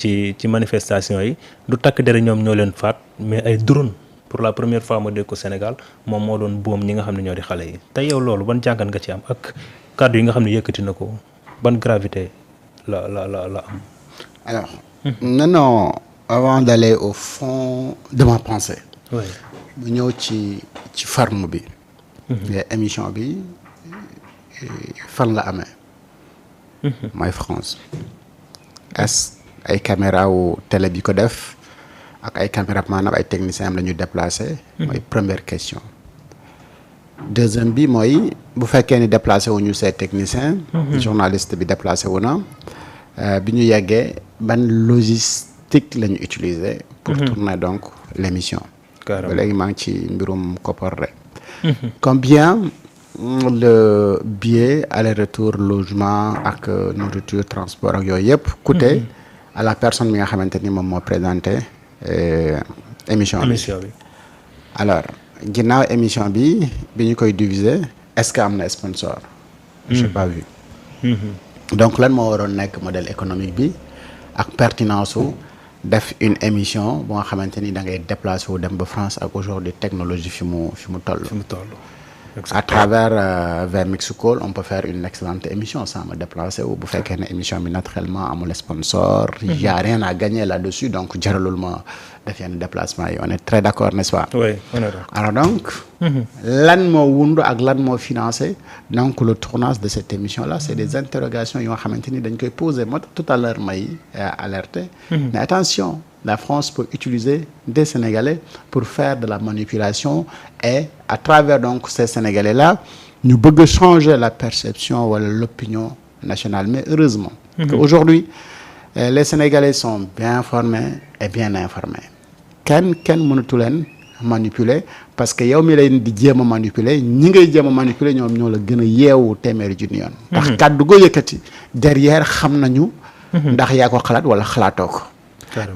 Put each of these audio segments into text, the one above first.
ci manifestation yi du takk der ñoom ñoo leen faat mais ay drone pour la première fois ma dégg ko Sénégal moom moo doon boom ñi nga xam ne ñoo di xale yi te yow loolu ban jàngat nga ci am ak kàddu yi nga xam ne yëkkati na ko ban gravité la am. Alors, non, avant d'aller au fond de ma pensée. Oui. bu ñëw ci forme bi. émission bi fan la amee. mooy France. est ay caméra wu télé bi ko def ak ay caméra maanaam ay techniciens am la ñu déplacé. mooy première question. deuxième bi mooy bu fekkee ni déplacé wu ñu ces techniciens. journaliste bi déplacé wu na. bi ñu yeggee ban logistique la ñu utiliser. pour tourner donc l'émission. ba léegi maa ngi ci mbirum koppar rek. Combien le billet aller-retour logement ak nourriture transport ak yooyu yëpp coûté à la personne bi nga xamante ni moom moo présenté émission bi. Alors ginnaaw émission bi ñu koy diviser est-ce que am na sponsor. j'ai pas vu. donc lan moo waroon nekk modèle économique bi ak pertinence su def une émission bu nga xamante ni da ngay déplacé wu dem ba France ak aujourd'hui technologie fi mu toll. À travers vers Mixicall on peut faire une excellente émission sans me déplacer wu bu fekkee ne émission bi naturellement amul sponsor. y a rien à gagner là-dessus donc jaralul ma def yenn déplacement yi on est très d'accord n'est-ce pas. Oui, on est d'accord. Alors donc. lan moo wundu ak lan moo financé donc le tournage de cette émission là c'est des interrogations yoo xamante ni dañ koy poser moo tax tout à l'heure may alerter. mais attention. La France peut utiliser des Sénégalais pour faire de la manipulation et à travers donc ces Sénégalais-là ñu bëgg changer la perception wala l'opinion nationale mais heureusement qu'aujourd'hui les Sénégalais sont bien formés et bien informés kenn mënatu leen manipuler parce que yow mi leen di jéem a manipuler ñi ngay jéem a manipuler ñoom ñoo la gën a yeewu téeméeri junni yoon ndax kàddu go yëkkati derrière xam nañu ndax yaa ko xalaat wala xalaatoo ko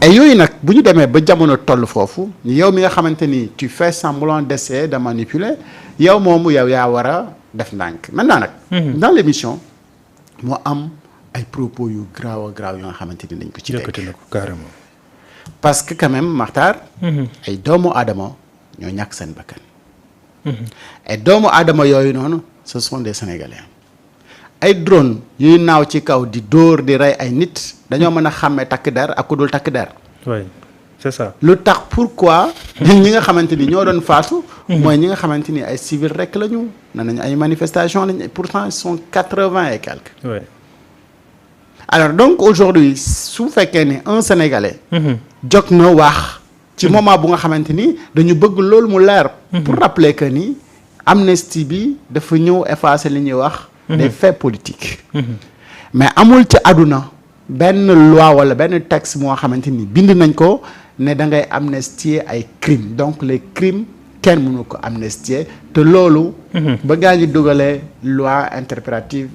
et yooyu nag bu ñu demee ba jamono toll foofu yow mi nga xamante ni tu fais semblant d'essayer de manipuler yow moomu yow yaa war a def ndànk maintenant nag dans l'émission moo am ay propos yu grave yoo nga xamante ni dañ ko ci yëkkati na ko carrément parce que quand même Makhtar ay doomu aadama ñoo ñàkk seen bakkan et doomu aadama yooyu noonu ce sont des Sénégalais ay drone yuy naaw ci kaw di dóor di rey ay nit dañoo mën a xàmmee takk der ak ku dul takk der. oui c'est ça. lu tax pourquoi ñi nga xamante ni ñoo doon faatu. mooy ñi nga xamante ni ay civil rek la ñu. nee nañu ay manifestations lañ pourtant ils sont 80 et quelques. oui. alors donc aujourd'hui su fekkee ni un Sénégalais. jóg na wax. ci moment bu nga xamante ni dañu bëgg loolu mu leer. pour rappeler que ni amnistie bi dafa ñëw effacer li ñuy wax. des faits politiques. mais amul ci àdduna benn loi wala benn texte moo xamante ni bind nañ ko ne da ngay amnistier ay crimes donc les crimes kenn mënu ko amnistier te loolu. ba gaa ñi dugalee loi interprétative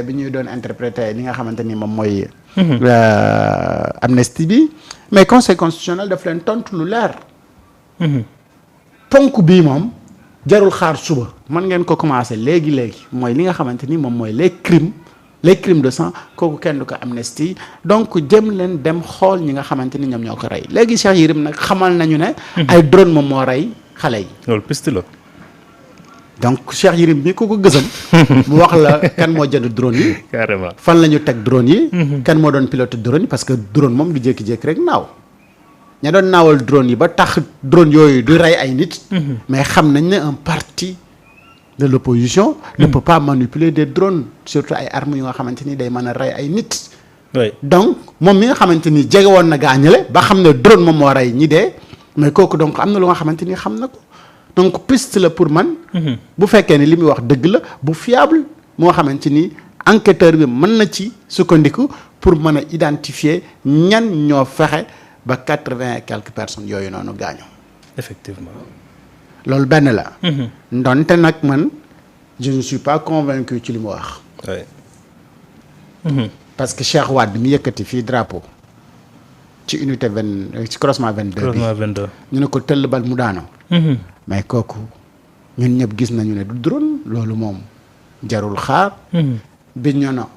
bi ñuy doon interpréter li nga xamante ni moom mooy. amnistie bi mais conseil constitutionnel daf leen tontu lu leer. ponk bii moom. jarul xaar suba mën ngeen ko commencer léegi mooy li nga xamante ni moom mooy les crimes de sang kooku kenn du ko amnistie donc jëm leen dem xool ñi nga xamante ni ñoom ñoo ko rey léegi Cheikh Yérim nag xamal nañu ne. ay drone moom moo rey xale yi. loolu piste la. donc Cheikh Yérim bi ko gësam. mu wax la kan moo jënd drone yi. carrément fan la ñu teg drone yi. kan moo doon pilote drone yi parce que drone moom du jékki-jékki rek naaw. ña doon naawal drone yi ba tax drone yooyu du rey ay nit. mais xam nañ ne un parti de l'opposition ne peut pas manipuler des drones surtout ay armes yu nga xamante ni day mën a rey ay nit. oui donc moom mi nga xamante ni jege woon na gaañale ba xam ne drone moom moo rey ñi dee mais kooku donc am na lu nga xamante ni xam na ko donc piste la pour man. bu fekkee ne li muy wax dëgg la bu fiable moo xamante ni enquêteur bi mën na ci sukkandiku pour mën a identifier ñan ñoo fexe. ba 80 et quelques personnes yooyu noonu gaañu. effectivement. loolu benn la. ndonte nag man je ne suis pas convaincu ci li mu wax. oui. parce que Cheikh Wade mi yëkkati fii drapeau ci unité 20 ci croisement 22 bi. croisement 22. ñu ne ko tëll bal mu daano. mais kooku ñun ñëpp gis nañu ne du drone loolu moom jarul xaar. Bignona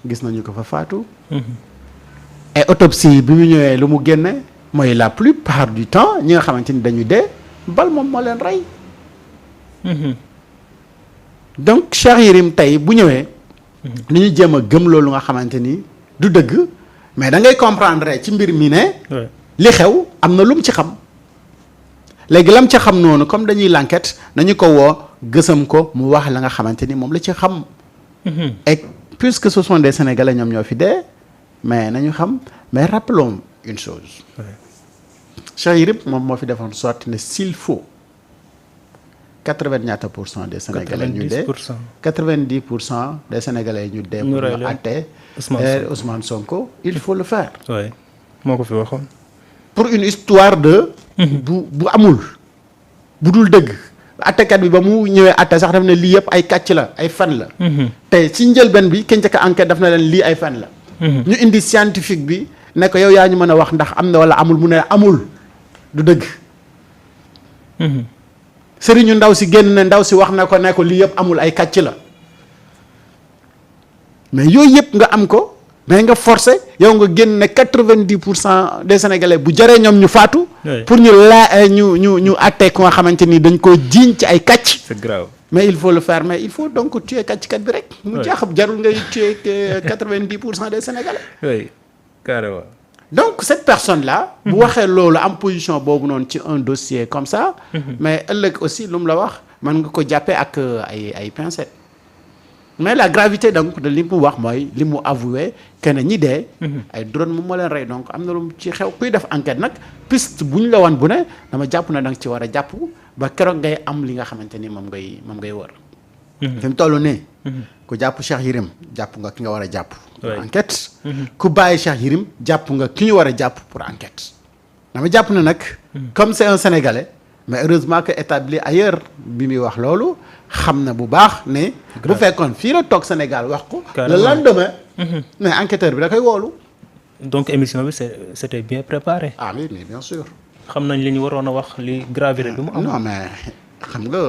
gis nañu ko fa faatu. et autopsie bi mu ñëwee lu mu génne mooy la plupart du temps ñi nga xamante ni dañu dee bal moom moo leen rey. donc Cheikh Yérim tey bu ñëwee. ni ñu jéem a gëm loolu nga xamante ni du dëgg mais da ngay comprendre ci mbir mi ne. li xew am na lu mu ci xam. léegi lam ci xam noonu comme dañuy l'enquête nañu ko woo gësam ko mu wax la nga xamante ni moom la ci xam. et puisque ce sont des Sénégalais ñoom ñoo fi dee mais nañu xam mais rappelons une chose. Cheikh Yérim moom moo fi defoon sorte ne s'il faut 80% des Sénégalais ñu dee 90% des Sénégalais ñu dee. pour ñu àtte Ousmane Sonko il faut le faire. oui moo ko fi waxoon. pour une histoire de. bu amul bu dul dëgg. attekat bi ba mu ñëwee atte sax daf ne lii yëpp ay kàcc la ay fen la. te ci njëlbeen bi ki njëkk a enquête daf na leen lii ay fen la. ñu indi scientifique bi ne ko yow yaa ñu mën a wax ndax am na wala amul mu ne amul du dëgg. sëriñu ndaw si génn ne ndaw si wax na ko ne ko lii yëpp amul ay kàcc la mais yooyu yëpp nga am ko mais nga forcé yow nga génn ne 90% des Sénégalais bu jaree ñoom ñu faatu. pour ñu ñu àttee ko nga xamante ni dañ koo jiiñ ci ay kàcc. c'est grave. mais il faut le faire mais il faut donc tuer kàcckat bi rek. mu jaaxab jarul ngay tuer 90% des Sénégalais. oui carrément. donc cette personne là. bu waxee loolu am position boobu noonu ci un dossier comme ça. mais ëllëg aussi lu mu la wax mën nga ko jàppee ak ay pincettes. mais la gravité donc de li mu wax mooy li mu avoué que ne ñi dee. ay drone moom moo leen rey donc am na lu ci xew kuy def enquête nag piste bu ñu la wan bu ne dama jàpp na da nga ci war a jàpp ba keroog ngay am li nga xamante ni moom ngay wër. fi mu toll nii. ku jàpp Cheikh Yérim jàpp nga ki nga war a jàpp. pour enquête. ku bàyyi Cheikh Yérim jàpp nga ki ñu war a jàpp pour enquête. dama jàpp na nag. comme c'est un Sénégalais. mais heureusement que établi ailleurs bi muy wax loolu xam na bu baax ne. bu fekkoon fii la toog Sénégal wax ko. le lendemain. mais enquêteur bi da koy woolu. donc émission bi c'était bien préparé. ah oui mais bien sûr. xam nañ li ñu waroon a wax li gravité bi mu am. non mais xam nga.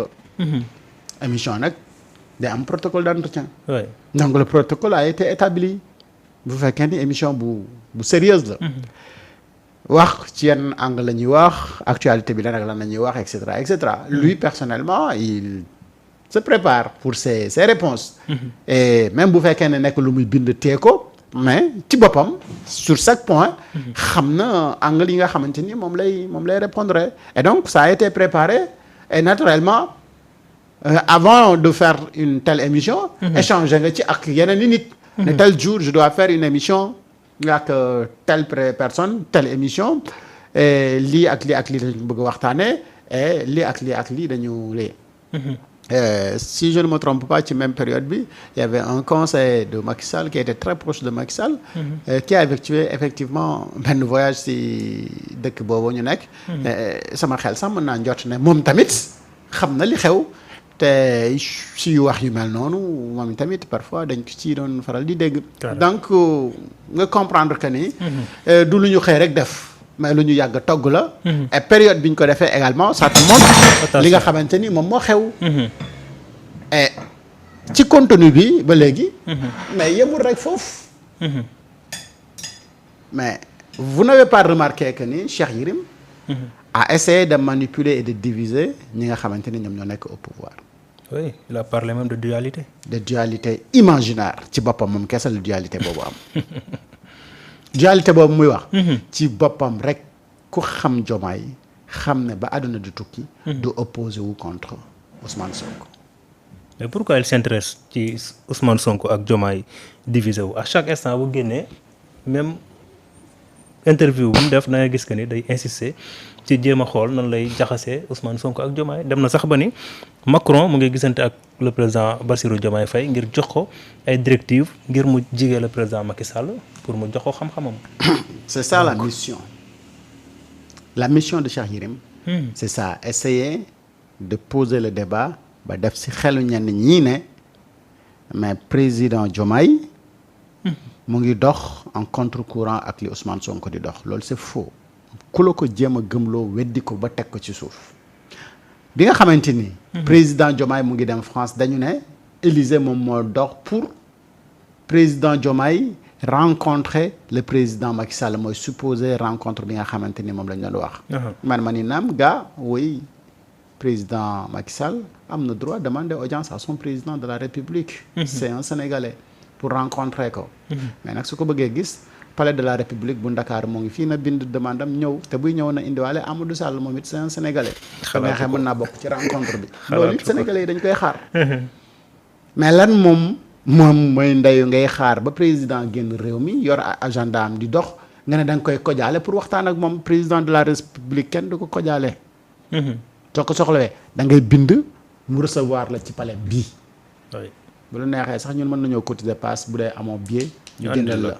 émission nag day am protocole d'entretien. oui donc le protocole a été établi. bu fekkee ni émission bu sérieuse la. wax ci yenn angle la ñuy wax actualité bi lan ak lan la ñuy wax et cetera et cetera. lui personnellement il se prépare pour ses réponses. et même bu fekkee ne nekk lu muy bind tee ko mais ci boppam sur chaque point. xam na angle yi nga xamante ni moom lay répondre et donc ça a été préparé et naturellement avant de faire une telle émission. échanger nga ci ak yeneen i nit. ne tel jour je dois faire une émission. ak telle personne telle émission et lii ak lii dañu bëgg a waxtaanee et lii ak lii dañu lii. si je ne me trompe pas ci même période bi il y avait un conseiller de Macky Sall qui était très proche de Macky Sall. qui a effectué effectivement benn voyage si dëkk boobu ñu nekk. sama xel sax mën naa njort ne moom tamit xam na li xew. te si wax yu mel noonu moom tamit parfois dañ ko ci doon faral di dégg. donc nga comprendre que ni. du lu ñu xëy rek def mais lu ñu yàgg togg la. et période bi ñu ko defee également ça te montre li nga xamante ni moom moo xew. et ci contenu bi ba léegi. mais yemul rek foofu. mais vous n'avez pas remarqué que ni Cheikh Yérim. a essayé de manipuler et de diviser ñi nga xamante ni ñoom ñoo nekk au pouvoir. oui il a parlé même de dualité. de dualité imaginaire ci boppam moom kese la dualité boobu am. dualité boobu muy wax. ci boppam rek ku xam Diomaye xam ne ba àdduna du tukki. du opposé wu contre Ousmane Sonko. mais pourquoi il s'intéresse ci Ousmane Sonko ak Diomaye divisé wu à chaque instant bu génnee même interview bu mu def da nga gis que ni day insister. ci jéem a xool nan lay jaxasee Ousmane Sonko ak Diomaye dem na sax ba ni Macron mu ngi gisante ak le président Bassirou Diomaye Faye ngir jox ko ay directives ngir mu jigee le président Macky Sall pour mu jox ko xam-xamam. c'est ça la mission. la mission de Cheikh Yérim. c'est ça essayer de poser le débat ba def ci xelu ñenn ñii ne mais président Diomaye. mu ngi dox en contre-courant ak li Ousmane Sonko di dox loolu c'est faux. ku la ko jéem a gëmloo weddi ko ba teg ko ci suuf bi nga xamante ni. président Diomaye mu ngi dem France dañu ne Élysée moom moo dox pour président Diomaye rencontrer le président Macky Sall mooy supposé rencontre bi nga xamante ni moom lañ doon wax. ma ni naam gars oui président Macky Sall am na droit demander audience à son président de la République. C'est un Sénégalais pour rencontrer ko. mais nag su ko bëggee gis palais de la République bu Ndakaar moo ngi fii na bind demande am ñëw te buy ñëw na indiwaale Amadou Sall moom it c'est un Sénégalais. xalaatu ko mën naa bokk ci rencontre bi. loolu it Sénégalais yi dañ koy xaar. mais lan moom mooy ndeyu ngay xaar ba président génn réew mi yor agenda am di dox nga ne da nga koy kojaale pour waxtaan ak moom président de la République kenn du ko kojaale. soo ko soxlawee da ngay bind mu recevoir la ci palais bii. bu la neexee sax ñun mën nañoo cotiser passe bu dee amoo billet. ñu jëndal la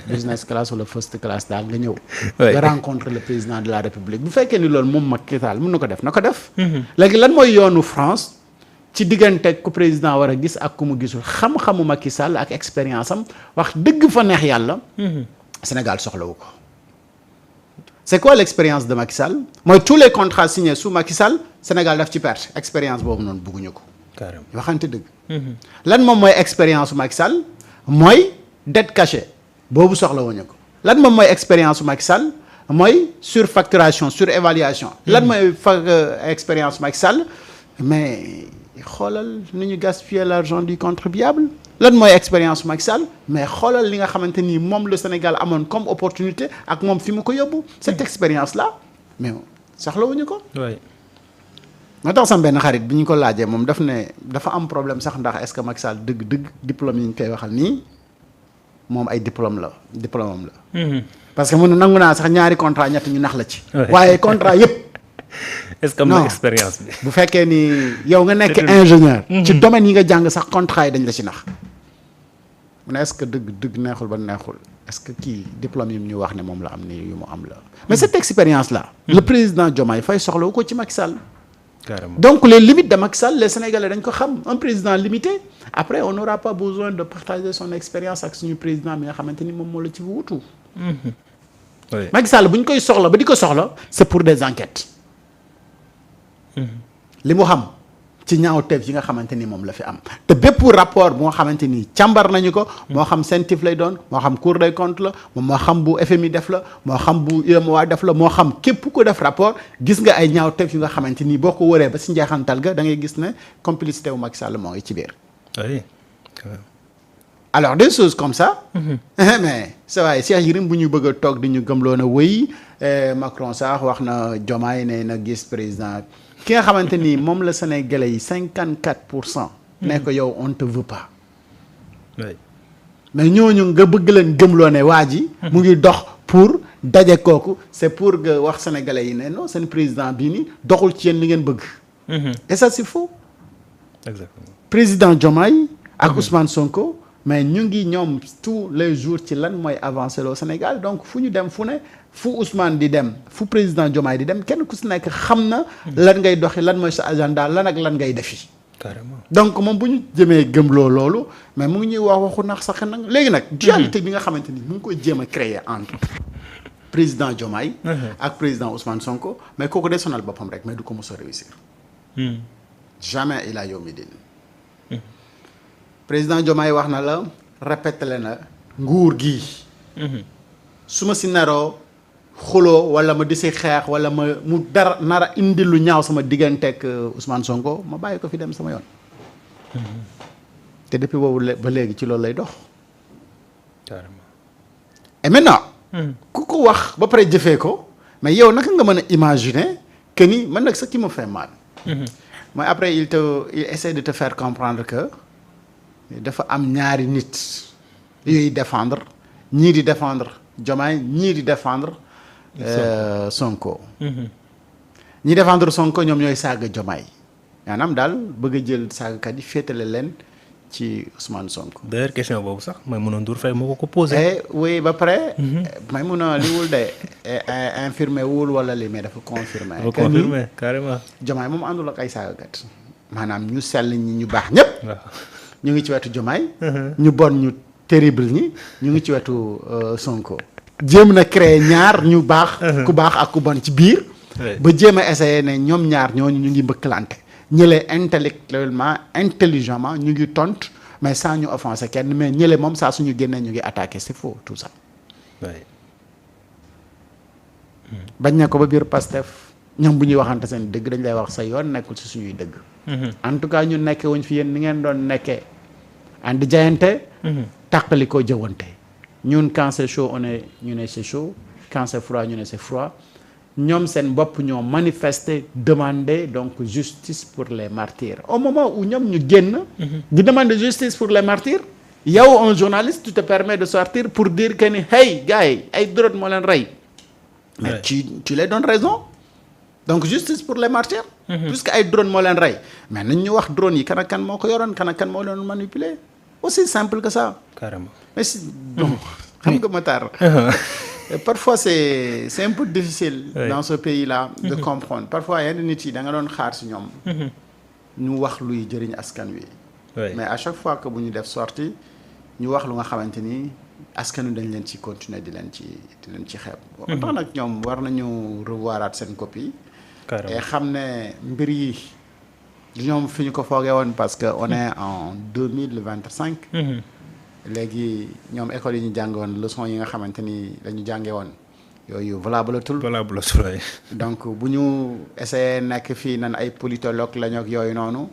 business class wala first class daal nga ñëw. nga rencontrer le président de la République bu fekkee ni loolu moom Macky Sall mën na ko def na ko def. léegi lan mooy yoonu France ci diggante ku président war a gis ak ku mu gisul xam-xamu Macky Sall ak expérience am wax dëgg fa neex yàlla. Sénégal soxlawu ko. c'est quoi l'expérience de Macky Sall mooy tous les contrats signés sous Macky Sall Sénégal daf ci perte expérience boobu noonu bëgguñu ko. carrément waxante dëgg. lan moom mooy expérience Macky Sall mooy dette cachée boobu soxlawuñu ko. lan moom mooy expérience Macky Sall mooy surfacturation surévaluation. lan mooy expérience Macky Sall mais xoolal ni ñu gaspiller l'argent du contribuable. lan mooy expérience Macky Sall mais xoolal li nga xamante ni moom le Sénégal amoon comme opportunité ak moom fi mu ko yóbbu cette expérience là mais soxlawuñu ko. oui. moo tax sama benn xarit bi ñu ko laajee moom daf ne dafa am problème sax ndax est-ce que Macky Sall dëgg-dëgg diplôme yi ñu koy waxal nii moom ay diplôme am la. parce que mun nangu naa sax ñaari contrat ñett ñu nax la ci. waaye contrat yëpp. est-ce que am na expérience bi. bu fekkee ni yow nga nekk ingénieur. ci domaine yi nga jàng sax contrat yi dañ la ci nax. mu ne est-ce que dëgg neexul ba neexul est-ce que kii diplôme yi ñu wax ne moom la am ni yu mu am la. mais cette expérience là. le président Diomaye Faye soxlawu ko ci Macky Sall. carrément donc les limites de Macky Sall les Sénégalais dañ ko xam un président limité après on n'aura pas besoin de partager son expérience ak suñu président bi nga xamante ni moom moo la ci wuutu. Macky Sall bu ñu koy soxla ba di ko soxla c'est pour des enquêtes. li mu xam ci ñaawteef yi nga xamante ni moom la fi am te bépp rapport bu nga xamante ni càmbar nañu ko. moo xam CENTIF lay doon moo xam Cour des comptes la moo xam bu FMI def la moo xam bu UEMOA def la moo xam képp ko def rapport gis nga ay ñaawteef yu nga xamante ni boo ko wëree ba si njeexantal ga da ngay gis ne complicité wu Macky Sall moo ngi ci biir. oui. alors des choses comme ça. mais c'est vrai Cheikh Yérim bu ñu bëgg a toog di ñu gëmloo na wëy Macron sax wax na Diomaye ne na gis président. ki nga xamante ni moom la Sénégalais yi 54%. ne ko yow on te veut pas. oui. mais ñooñu nga bëgg leen gëmloo ne waa ji. mu ngi dox pour daje kooku c'est pour nga wax Sénégalais yi ne non seen président bii nii doxul ci yéen li ngeen bëgg. et ça c'est faux. exactement président Diomaye ak Ousmane Sonko. mais ñu ngi ñoom tous les jours ci lan mooy avancer loo Sénégal donc fu ñu dem fu ne fu Ousmane di dem fu président Diomaye di dem kenn ku si nekk xam na lan ngay doxi lan mooy sa agenda lan ak lan ngay defi. carrément donc moom bu ñu jëmee gëmloo loolu mais mu ngi ñuy wax waxu nax sax nag léegi nag. dualité bi nga xamante ni mu ngi koy jéem a créer entre président Diomaye. ak président Ousmane Sonko mais kooku day sonal boppam rek mais du ko mos a réussir. jamais il a yombi din président Diomaye wax na la répété na nguur gi. su ma si naroo xuloo wala ma di si xeex wala ma mu dara nara indi lu ñaaw sama digganteeg Ousmane Sonko ma bàyyi ko fi dem sama yoon. te depuis boobu ba léegi ci loolu lay dox. carrément. et maintenant. ku ko wax ba pare jëfee ko mais yow naka nga mën a imaginer que ni man nag ce qui me fait mal. mooy après il essaie de te faire comprendre que. dafa am ñaari nit yuy défendre ñii di défendre Diomaye ñii di défendre Sonko. ñi défendre Sonko ñoom ñooy saaga Diomaye maanaam daal bëgg a jël saagakat yi féetale leen ci Ousmane Sonko. d'ailleurs question boobu sax Maïmouna Ndour Faye moo ko posé. oui ba pare. Maïmouna li wul de infirmé wul wala li mais dafa confirmé. dafa confirmé carrément. Diomaye moom àndul ak ay saagakat maanaam ñu sell ñi ñu baax ñëpp. ñu ngi ci wetu Diomaye. ñu bon ñu terrible ñi ñu ngi ci wetu Sonko. jéem na créer ñaar ñu baax. ku baax ak ku bon ci biir. ba jéem a essayer ne ñoom ñaar ñooñu ñu ngi mbëkkalante. ñëlee intellectuellement intelligemment ñu ngi tontu mais sans ñu offenser kenn mais ñële moom saa suñu génnee ñu ngi attaqué c'est faux tout ça. Ouais. bañ na ko ba biir Pastef ñoom bu ñuy waxante seen dëgg dañ lay wax sa yoon nekkul ci suñuy dëgg. en tout cas ñu nekkee wuñ fi yéen ni ngeen doon nekkee andi jayante. tàqali ko jëwante ñun quand c'est chaud ñu ne c'est chaud quand c'est froid ñu ne c'est froid ñoom seen bopp ñoo manifester demander donc justice pour les martyrs au moment où ñoom ñu génn. di demander justice pour les martyrs. yow un journaliste tu te permets de sortir pour dire que ni hey gars yi ay drone moo leen rey. mais Ouais. tu les donnes raison donc justice pour les martyrs. puisque ay drone moo leen rey mais nañ ñu wax drone yi kan ak kan moo ko yoroon kan ak kan moo leen manipuler aussi simple que ça. Carrément. mais si bon xam nga Matar. parfois c'est un peu difficile. Oui. dans ce pays-là. de comprendre parfois yenn nit yi da nga doon xaar si ñoom. ñu wax luy jëriñ askan wi. Ouais. mais à chaque fois que bu ñu def sortie ñu wax lu nga xamante ni askan wi dañ leen ci continuer di leen ci xeeb. tax nag ñoom war nañu revoiraat seen copie. Carrément. et xam ne mbir yi ñoom fi ñu ko foogee woon parce que on est en 2025. léegi ñoom école yi ñu jànge woon leçon yi nga xamante ni dañu jànge woon yooyu valable tul Voilà bu la sulay. donc bu ñu essayé nekk fii nan ay politologue la ñu ak yooyu noonu.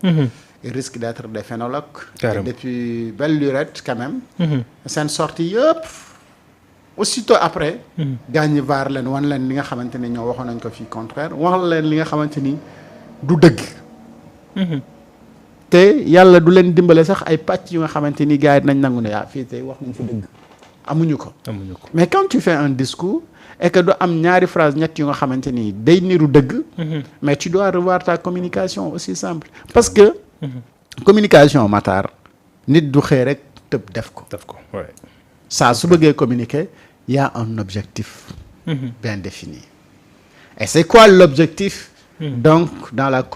il risque d'être des phénologues. Carrément. Et depuis belle lurette quand même. seen sortie yëpp aussitôt après. gaañ ñi vaar leen wan leen li nga xamante ni ñoo waxoon nañ ko fii contraire wax leen li nga xamante ni du dëgg. te yàlla du leen dimbale sax ay pàcc yu nga xamante ni gars yi nañ nangu ne fii tey wax nañ fi dëgg amuñu ko. amuñu ko. mais quand tu fais un discours et que du am ñaari phrase ñett yu nga xamante ni day niru dëgg. mais tu dois revoir ta communication aussi simple. parce que. communication Matar nit du xëy rek tëb def ko. def ko ouais. saa su bëggee communiquer y a un objectif. bien défini. et c'est quoi l'objectif. donc dans la